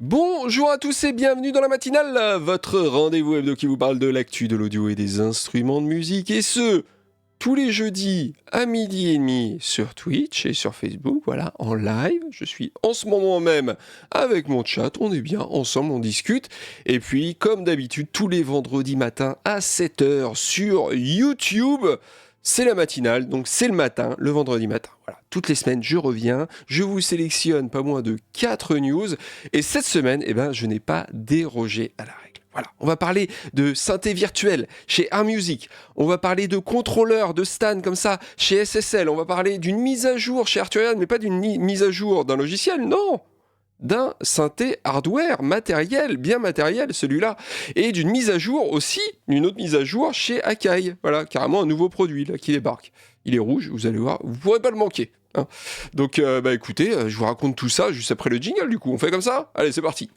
Bonjour à tous et bienvenue dans la matinale, votre rendez-vous hebdo qui vous parle de l'actu, de l'audio et des instruments de musique, et ce, tous les jeudis à 12h30 sur Twitch et sur Facebook, voilà, en live. Je suis en ce moment même avec mon chat, on est bien ensemble, on discute, et puis comme d'habitude, tous les vendredis matins à 7h sur YouTube, c'est la matinale, donc c'est le matin, le vendredi matin. Voilà, toutes les semaines, je reviens, je vous sélectionne pas moins de 4 news, et cette semaine, je n'ai pas dérogé à la règle. Voilà, on va parler de synthé virtuel chez Air Music, on va parler de contrôleurs, de stands comme ça chez SSL, on va parler d'une mise à jour chez Arturia, mais pas d'une mise à jour d'un logiciel, non, d'un synthé hardware matériel, bien matériel celui-là, et d'une mise à jour aussi, une autre mise à jour chez Akai. Voilà, carrément un nouveau produit là qui débarque. Il est rouge, vous allez voir, vous pourrez pas le manquer. Hein. Donc écoutez, je vous raconte tout ça juste après le jingle du coup. On fait comme ça ? Allez, c'est parti.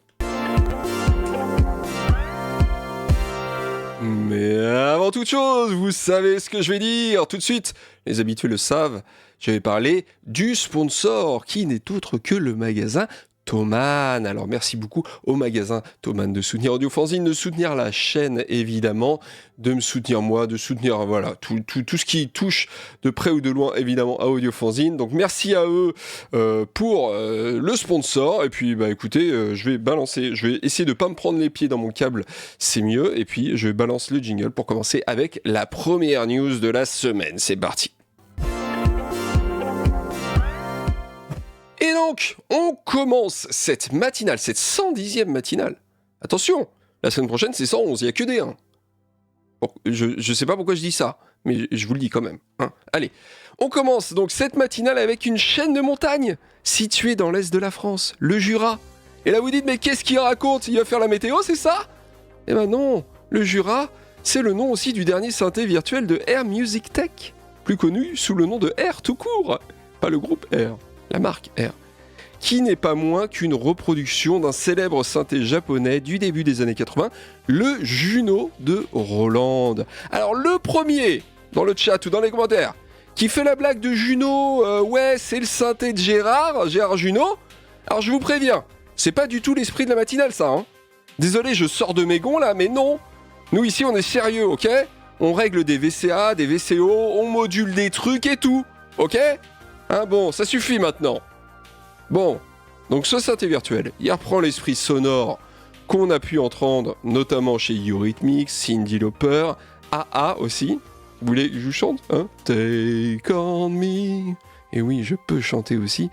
Mais avant toute chose, vous savez ce que je vais dire tout de suite. Les habitués le savent, je vais parler du sponsor qui n'est autre que le magasin Thomann. Alors merci beaucoup au magasin Thomann de soutenir Audiofanzine, de soutenir la chaîne évidemment, de me soutenir moi, de soutenir voilà tout ce qui touche de près ou de loin évidemment à Audiofanzine. Donc merci à eux pour le sponsor. Et puis écoutez, je vais essayer de pas me prendre les pieds dans mon câble, c'est mieux. Et puis je balance le jingle pour commencer avec la première news de la semaine. C'est parti. Et donc, on commence cette matinale, cette 110e matinale. Attention, la semaine prochaine, c'est 111, il n'y a que des 1. Bon, je sais pas pourquoi je dis ça, mais je vous le dis quand même. Hein. Allez, on commence donc cette matinale avec une chaîne de montagnes située dans l'est de la France, le Jura. Et là, vous dites, mais qu'est-ce qu'il raconte ? Il va faire la météo, c'est ça ? Eh ben non, le Jura, c'est le nom aussi du dernier synthé virtuel de Air Music Tech, plus connu sous le nom de Air tout court, pas le groupe Air. La marque Air, qui n'est pas moins qu'une reproduction d'un célèbre synthé japonais du début des années 80, le Juno de Roland. Alors le premier, dans le chat ou dans les commentaires, qui fait la blague de Juno, ouais c'est le synthé de Gérard Juno, alors je vous préviens, c'est pas du tout l'esprit de la matinale ça, hein. Désolé, je sors de mes gonds là, mais non, nous ici on est sérieux, ok ? On règle des VCA, des VCO, on module des trucs et tout, ok ? Hein, bon, ça suffit maintenant. Bon, donc ce synthé virtuel, il reprend l'esprit sonore qu'on a pu entendre, notamment chez Eurythmics, Cyndi Lauper, AA aussi. Vous voulez que je vous chante, hein ? Take on me. Et oui, je peux chanter aussi.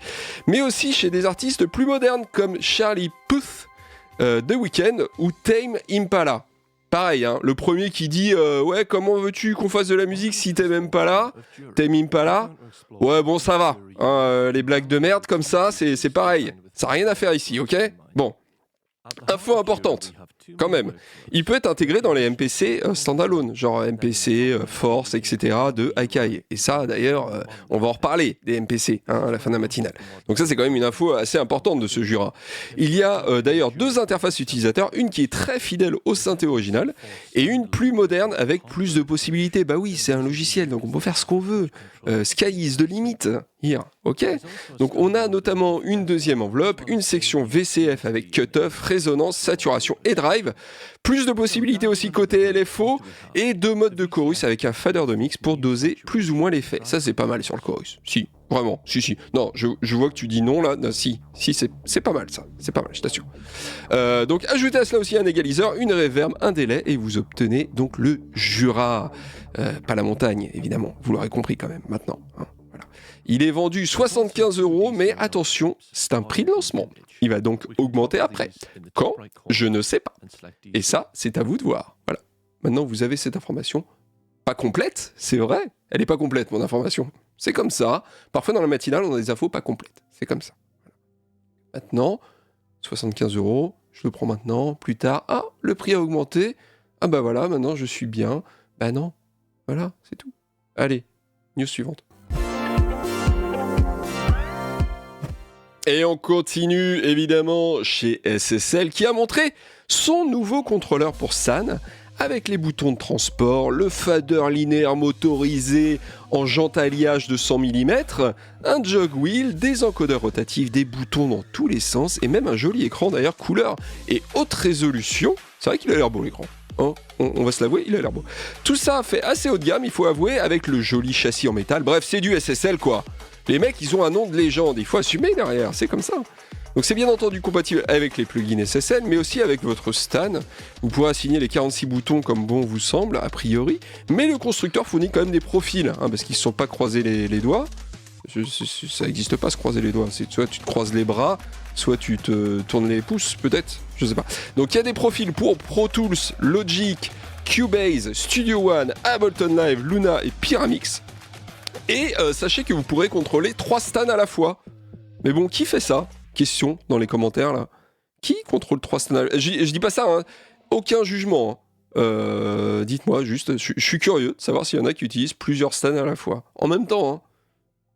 Mais aussi chez des artistes plus modernes comme Charlie Puth, The Weeknd ou Tame Impala. Pareil, hein, le premier qui dit ouais, comment veux-tu qu'on fasse de la musique si t'es même pas là ? Tame Impala ? Ouais, bon, ça va. Hein, les blagues de merde comme ça, c'est pareil. Ça n'a rien à faire ici, ok ? Bon. Info importante, quand même. Il peut être intégré dans les MPC standalone, genre MPC, Force, etc. de Akai. Et ça, d'ailleurs, on va en reparler des MPC à la fin de la matinale. Donc ça, c'est quand même une info assez importante de ce Jura. Il y a d'ailleurs deux interfaces utilisateurs, une qui est très fidèle au synthé original et une plus moderne avec plus de possibilités. Bah oui, c'est un logiciel, donc on peut faire ce qu'on veut. Sky is the limit. Here. Ok ? Donc on a notamment une deuxième enveloppe, une section VCF avec cut-off, résonance, saturation et drive, plus de possibilités aussi côté LFO, et deux modes de chorus avec un fader de mix pour doser plus ou moins l'effet. Ça c'est pas mal sur le chorus. Si, vraiment, si. Non, je vois que tu dis non là, non, si c'est pas mal ça, c'est pas mal, je t'assure. Donc ajoutez à cela aussi un égaliseur, une reverb, un délai, et vous obtenez donc le Jura. Pas la montagne, évidemment, vous l'aurez compris quand même, maintenant. Hein. Il est vendu 75 €, mais attention, c'est un prix de lancement. Il va donc augmenter après. Quand ? Je ne sais pas. Et ça, c'est à vous de voir. Voilà. Maintenant, vous avez cette information. Pas complète, c'est vrai. Elle n'est pas complète, mon information. C'est comme ça. Parfois, dans la matinale, on a des infos pas complètes. C'est comme ça. Maintenant, 75 €, je le prends maintenant, plus tard. Ah, le prix a augmenté. Ah bah voilà, maintenant, je suis bien. Bah non. Voilà, c'est tout. Allez, news suivante. Et on continue évidemment chez SSL qui a montré son nouveau contrôleur pour SAN avec les boutons de transport, le fader linéaire motorisé en jante à alliage de 100 mm, un jog wheel, des encodeurs rotatifs, des boutons dans tous les sens et même un joli écran d'ailleurs couleur et haute résolution. C'est vrai qu'il a l'air beau l'écran. Hein, on va se l'avouer, il a l'air beau. Tout ça fait assez haut de gamme, il faut avouer, avec le joli châssis en métal. Bref, c'est du SSL quoi. Les mecs, ils ont un nom de légende, il faut assumer derrière, c'est comme ça. Donc c'est bien entendu compatible avec les plugins SSL, mais aussi avec votre Stan. Vous pourrez assigner les 46 boutons comme bon vous semble, a priori. Mais le constructeur fournit quand même des profils, hein, parce qu'ils ne se sont pas croisés les doigts. Ça n'existe pas se croiser les doigts. C'est soit tu te croises les bras, soit tu te tournes les pouces, peut-être. Je sais pas. Donc il y a des profils pour Pro Tools, Logic, Cubase, Studio One, Ableton Live, Luna et Pyramix. Et sachez que vous pourrez contrôler 3 Stans à la fois. Mais bon, qui fait ça ? Question dans les commentaires là. Qui contrôle 3 Stans à la fois ? Je dis pas ça, hein. Aucun jugement. Hein. Dites-moi juste, je suis curieux de savoir s'il y en a qui utilisent plusieurs Stans à la fois. En même temps, hein.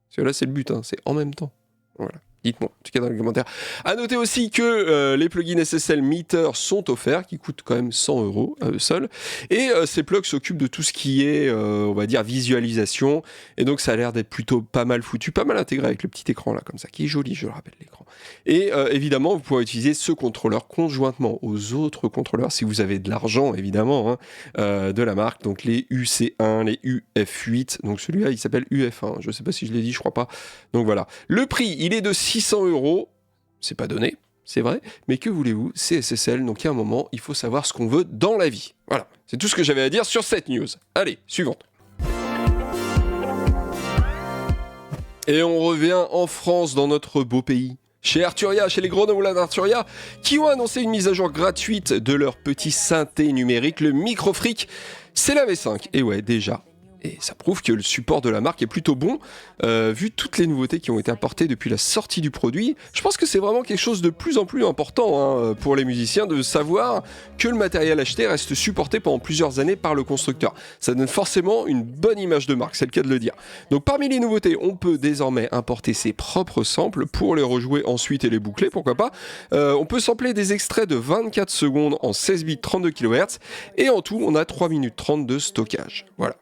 Parce que là, c'est le but, hein, c'est en même temps. Voilà. Dites-moi, en tout cas dans les commentaires. A noter aussi que les plugins SSL Meter sont offerts, qui coûtent quand même 100 € à eux seuls. Et ces plugs s'occupent de tout ce qui est, on va dire, visualisation. Et donc ça a l'air d'être plutôt pas mal foutu, pas mal intégré avec le petit écran là, comme ça, qui est joli, je le rappelle, l'écran. Et évidemment, vous pourrez utiliser ce contrôleur conjointement aux autres contrôleurs, si vous avez de l'argent, évidemment, hein, de la marque. Donc les UC1, les UF8. Donc celui-là, il s'appelle UF1. Je ne sais pas si je l'ai dit, je crois pas. Donc voilà. Le prix, il est de 600 €. C'est pas donné, c'est vrai. Mais que voulez-vous, c'est SSL. Donc il y a un moment, il faut savoir ce qu'on veut dans la vie. Voilà. C'est tout ce que j'avais à dire sur cette news. Allez, suivante. Et on revient en France, dans notre beau pays. Chez Arturia, chez les Grenouilles d'Arturia, qui ont annoncé une mise à jour gratuite de leur petit synthé numérique, le Microfreak. C'est la V5. Et ouais, déjà. Et ça prouve que le support de la marque est plutôt bon, vu toutes les nouveautés qui ont été apportées depuis la sortie du produit. Je pense que c'est vraiment quelque chose de plus en plus important hein, pour les musiciens de savoir que le matériel acheté reste supporté pendant plusieurs années par le constructeur. Ça donne forcément une bonne image de marque, c'est le cas de le dire. Donc parmi les nouveautés, on peut désormais importer ses propres samples pour les rejouer ensuite et les boucler, pourquoi pas. On peut sampler des extraits de 24 secondes en 16 bits 32 kHz et en tout, on a 3 minutes 30 de stockage. Voilà.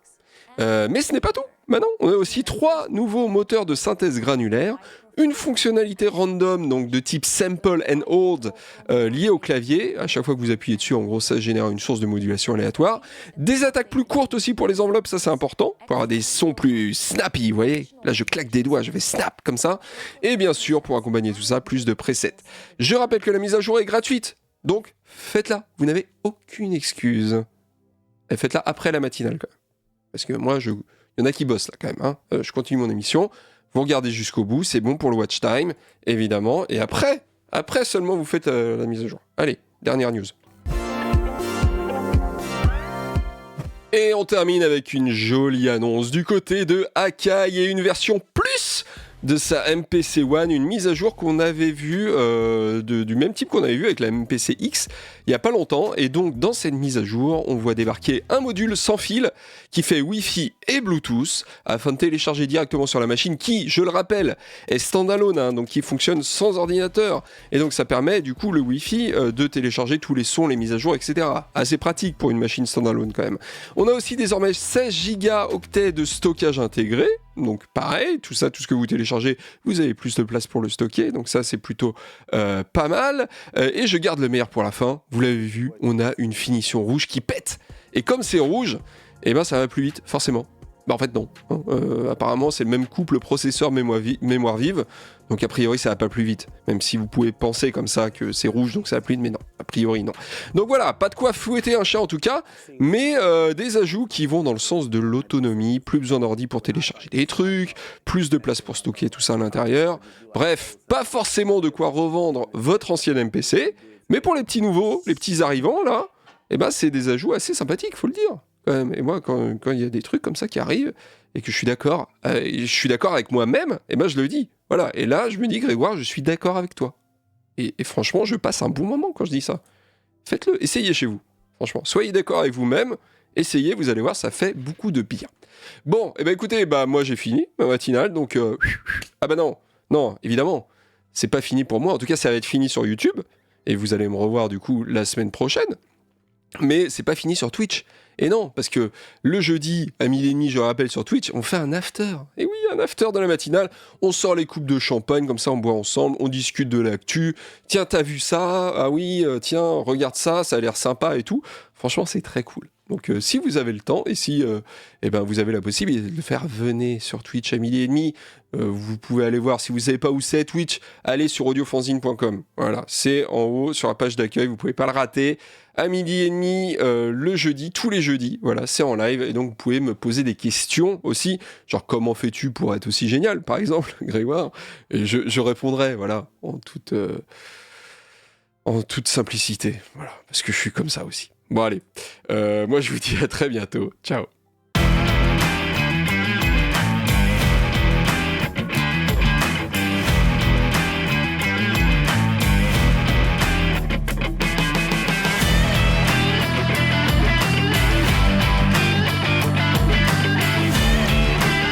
Mais ce n'est pas tout. Maintenant, on a aussi 3 nouveaux moteurs de synthèse granulaire, une fonctionnalité random, donc de type sample and hold, liée au clavier. À chaque fois que vous appuyez dessus, en gros, ça génère une source de modulation aléatoire. Des attaques plus courtes aussi pour les enveloppes, ça c'est important, pour avoir des sons plus snappy, vous voyez. Là, je claque des doigts, je fais snap comme ça. Et bien sûr, pour accompagner tout ça, plus de presets. Je rappelle que la mise à jour est gratuite, donc faites-la. Vous n'avez aucune excuse. Et faites-la après la matinale, quand même. Parce que moi, il y en a qui bossent là quand même. Hein. Je continue mon émission. Vous regardez jusqu'au bout, c'est bon pour le watch time, évidemment. Et après seulement vous faites la mise à jour. Allez, dernière news. Et on termine avec une jolie annonce du côté de Akai et une version plus de sa MPC One, une mise à jour qu'on avait vue du même type qu'on avait vu avec la MPC X il n'y a pas longtemps. Et donc dans cette mise à jour, on voit débarquer un module sans fil qui fait Wi-Fi et Bluetooth afin de télécharger directement sur la machine qui, je le rappelle, est standalone, hein, donc qui fonctionne sans ordinateur. Et donc ça permet du coup le Wi-Fi de télécharger tous les sons, les mises à jour, etc. Assez pratique pour une machine standalone quand même. On a aussi désormais 16 Go de stockage intégré. Donc pareil, tout ça, tout ce que vous téléchargez, vous avez plus de place pour le stocker. Donc ça, c'est plutôt pas mal. Et je garde le meilleur pour la fin. Vous l'avez vu, on a une finition rouge qui pète. Et comme c'est rouge, eh ben ça va plus vite, forcément. Bah en fait non. Hein. Apparemment, c'est le même couple processeur-mémoire vive. Donc a priori, ça va pas plus vite. Même si vous pouvez penser comme ça que c'est rouge, donc ça va plus vite, mais non. A priori, non. Donc voilà, pas de quoi fouetter un chat en tout cas, mais des ajouts qui vont dans le sens de l'autonomie. Plus besoin d'ordi pour télécharger des trucs, plus de place pour stocker tout ça à l'intérieur. Bref, pas forcément de quoi revendre votre ancienne MPC, mais pour les petits nouveaux, les petits arrivants là, eh ben c'est des ajouts assez sympathiques, faut le dire. Quand même. Et moi, quand il y a des trucs comme ça qui arrivent et que je suis d'accord avec moi-même, et ben je le dis. Voilà. Et là, je me dis, Grégoire, je suis d'accord avec toi. Et franchement, je passe un bon moment quand je dis ça. Faites-le, essayez chez vous. Franchement, soyez d'accord avec vous-même, essayez, vous allez voir, ça fait beaucoup de bien. Bon, et ben écoutez, moi j'ai fini ma matinale, donc ah bah non, évidemment, c'est pas fini pour moi. En tout cas, ça va être fini sur YouTube et vous allez me revoir du coup la semaine prochaine. Mais c'est pas fini sur Twitch. Et non, parce que le jeudi, à 12h30, je rappelle, sur Twitch, on fait un after. Et oui, un after de la matinale. On sort les coupes de champagne, comme ça on boit ensemble, on discute de l'actu. Tiens, t'as vu ça? Ah oui, tiens, regarde ça, ça a l'air sympa et tout. Franchement, c'est très cool. Donc si vous avez le temps, et si vous avez la possibilité de le faire, venez sur Twitch à 12h30. Vous pouvez aller voir, si vous ne savez pas où c'est Twitch, allez sur audiofanzine.com. Voilà, c'est en haut sur la page d'accueil, vous ne pouvez pas le rater. À 12h30, le jeudi, tous les jeudis, voilà, c'est en live. Et donc vous pouvez me poser des questions aussi, genre comment fais-tu pour être aussi génial, par exemple, Grégoire. Et je répondrai, voilà, en toute simplicité, voilà, parce que je suis comme ça aussi. Bon allez, moi je vous dis à très bientôt, ciao.